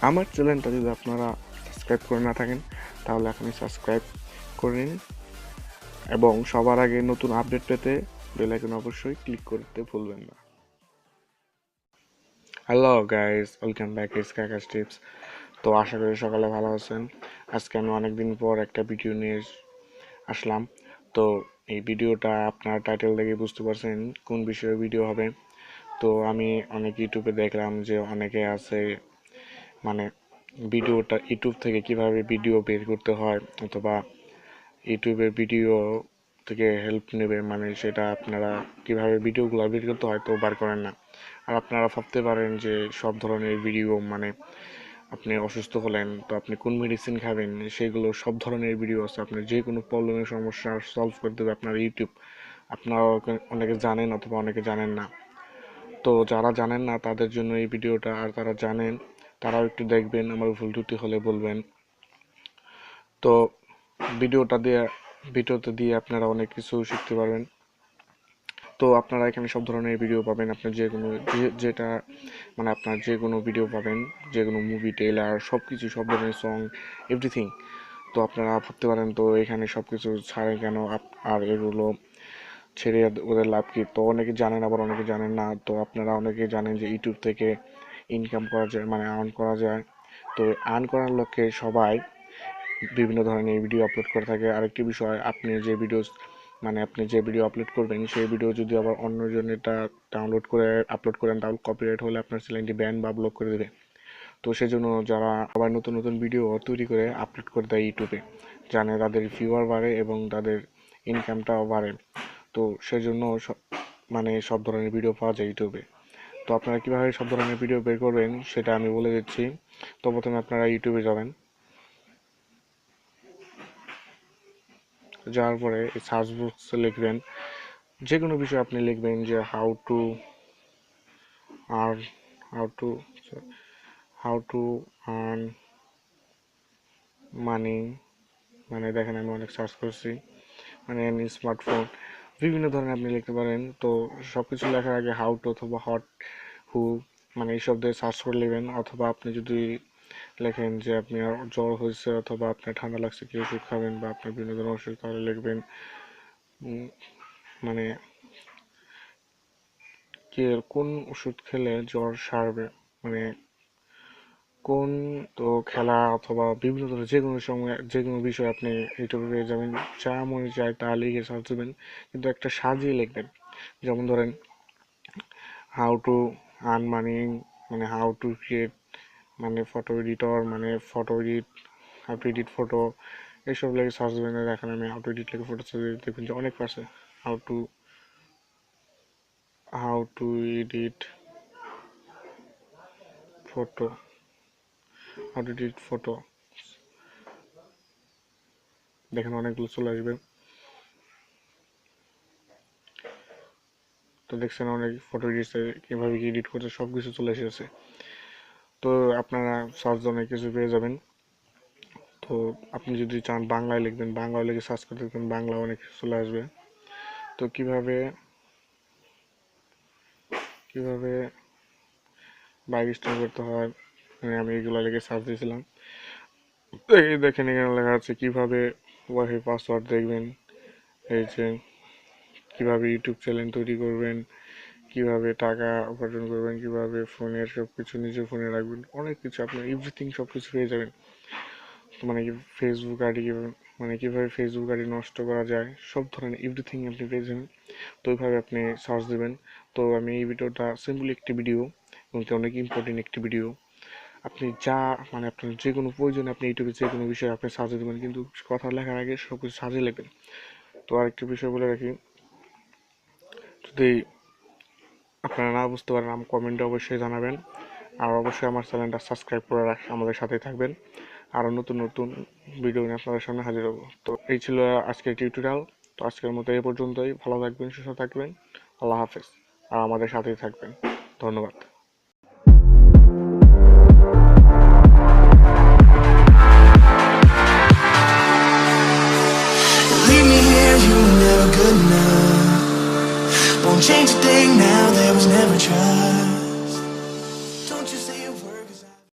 আমার চ্যানেলটা যদি আপনারা সাবস্ক্রাইব করে না থাকেন তাহলে এখনই সাবস্ক্রাইব করে নিন এবং সবার আগে নতুন আপডেট পেতে বেল আইকন অবশ্যই ক্লিক করতে ভুলবেন না। Hello guys, welcome back it's Kaka's tips. তো আশা করি সকালে ভালো আছেন। আজকে আমি অনেকদিন পর একটা ভিডিও নিয়ে আসলাম। তো এই ভিডিওটা আপনার টাইটেল দেখে বুঝতে পারছেন কোন বিষয়ে ভিডিও হবে। তো আমি অনেক ইউটিউবে দেখলাম যে অনেকে আছে মানে ভিডিওটা ইউটিউব থেকে কিভাবে ভিডিও বের করতে হয় অথবা ইউটিউবের ভিডিও থেকে হেল্প নেবে, মানে সেটা আপনারা কিভাবে ভিডিওগুলো বের করতে হয় তো বার করেন না। আর আপনারা ভাবতে পারেন যে সব ধরনের ভিডিও মানে আপনি অসুস্থ হলেন তো আপনি কোন মেডিসিন খাবেন, সেগুলো সব ধরনের ভিডিও আছে। আপনার যে কোনো প্রবলেমের সমস্যা সলভ করে দেবে আপনার ইউটিউব। আপনারা অনেকে জানেন অথবা অনেকে জানেন না। তো যারা জানেন না তাদের জন্য এই ভিডিওটা, আর তারা জানেন তারাও একটু দেখবেন, আমার ভুল ত্রুটি হলে বলবেন। তো ভিডিওতে দিয়ে আপনারা অনেক কিছু শিখতে পারবেন। তো আপনারা এখানে সব ধরনের ভিডিও পাবেন, আপনার যে কোনো যেটা মানে আপনার যে কোনো ভিডিও পাবেন, যে কোনো মুভি ট্রেলার সব কিছু, সব ধরনের সং, এভরিথিং। তো আপনারা ভাবতে পারেন তো এখানে সব কিছু ছাড়ে কেন, আর এগুলো ছেড়ে ওদের লাভ কি। তো অনেকে জানেন আবার অনেকে জানেন না। তো আপনারা অনেকে জানেন যে ইউটিউব থেকে ইনকাম করা যায়, মানে আর্ন করা যায়। তো আর্ন করার লক্ষ্যে সবাই বিভিন্ন ধরনের ভিডিও আপলোড করে থাকে। আরেকটি বিষয়, আপনি যে ভিডিও আপলোড করবেন সেই ভিডিও যদি আবার অন্যজন এটা ডাউনলোড করে আপলোড করেন তাহলে কপিরাইট হলে আপনার চ্যানেলটি ব্যান বা ব্লক করে দেবে। তো সেজন্য যারা আবার নতুন নতুন ভিডিও তৈরি করে আপলোড করে দেয় ইউটিউবে, জানে তাদের ভিউয়ার বাড়ে এবং তাদের ইনকামটাও বাড়ে। তো সেজন্য সব ধরনের ভিডিও পাওয়া যায় ইউটিউবে। তো আপনারা কীভাবে সব ধরনের ভিডিও বের করবেন সেটা আমি বলে দিচ্ছি। তো প্রথমে আপনারা ইউটিউবে যাবেন, যাওয়ার পরে সার্চ বক্সে লিখবেন যে কোনো বিষয়, আপনি লিখবেন যে earn how to how to earn money. মানে দেখেন আমি অনেক সার্চ করছি, মানে স্মার্টফোন বিভিন্ন ধরনের আপনি লিখতে পারেন। তো সব কিছু লেখার আগে হাউ টু অথবা হট হু মানে এইসব দিয়ে সার্চ করে নেবেন। অথবা আপনি যদি লেখেন যে আপনি জ্বর হয়েছে অথবা আপনার ঠান্ডা লাগছে কি ওষুধ খাবেন, বা আপনার বিভিন্ন ধরনের অসুখ, তাহলে লিখবেন মানে কি কোন ওষুধ খেলে জ্বর সারবে, মানে কোন। তো খেলা অথবা বিভিন্ন ধরনের যে কোনো সময় যে কোনো বিষয় আপনি ইউটিউবে পেয়ে যাবেন। যা মনে চায় তা লিখে সার্চ দেবেন, কিন্তু একটা সাজিয়ে লিখবেন। যেমন ধরেন হাউ টু আর্ন মানি, মানে হাউ টু ক্রিয়েট, মানে ফটো এডিটর, মানে photo edit, how to edit photo, এইসব লিখে সার্চ দেবেন। দেখেন আমি হাউ টু এডিট লিখে ফটো সার্চ দিই, দেখবেন যে অনেক পাশে how to edit photo, how to edit photo, দেখেন অনেকগুলো চলে আসবে। তো দেখছেন অনেক ফটো এডিটে কীভাবে কি এডিট করছে সব কিছু চলে এসেছে। তো আপনারা সার্চ অনেক কিছু পেয়ে যাবেন। তো আপনি যদি চান বাংলায় লিখবেন, বাংলায় লিখে সার্চ করতে দেখবেন বাংলা অনেক কিছু চলে আসবে। তো কিভাবে বাইক স্টার্ট করতে হয়, আমি এগুলো লিখে সার্চ দিয়েছিলাম। এই দেখেন এখানে লেখা আছে কিভাবে ওয়াইফাই পাসওয়ার্ড দেখবেন, এই যে কিভাবে ইউটিউব চ্যানেল তৈরি করবেন, কিভাবে টাকা উপার্জন করবেন, কিভাবে ফোনের সব কিছু নিজের ফোনে রাখবেন, অনেক কিছু আপনার এভরিথিং সব কিছু পেয়ে যাবেন। মানে কি ফেসবুক আইডি, মানে কিভাবে ফেসবুক আইডি নষ্ট করা যায়, সব ধরনের এভরিথিং আপনি পেয়ে যাবেন। তো ওইভাবে আপনি সার্চ দেবেন। তো আমি এই ভিডিওটা সিম্পলি একটি ভিডিও এবং অনেক ইম্পর্টেন্ট একটি ভিডিও। আপনি যা আপনার যে কোনো প্রয়োজনে আপনি ইউটিউবে যে কোনো বিষয়ে আপনি সার্চ দেবেন, কিন্তু কথা লেখার আগে সব কিছু সার্চে লিখবেন। তো আরেকটি বিষয় বলে রাখি, যদি আপনারা না বুঝতে পারেন কমেন্টে অবশ্যই জানাবেন। আর অবশ্যই আমার চ্যানেলটা সাবস্ক্রাইব করে আমাদের সাথেই থাকবেন। আরও নতুন নতুন ভিডিও নিয়ে আপনাদের সামনে হাজির হব। তো এই ছিল আজকের টিউটোরিয়াল। তো আজকের মতো এই পর্যন্তই। ভালো থাকবেন, সুস্থ থাকবেন। আল্লাহ হাফেজ। আর আমাদের সাথেই থাকবেন। ধন্যবাদ।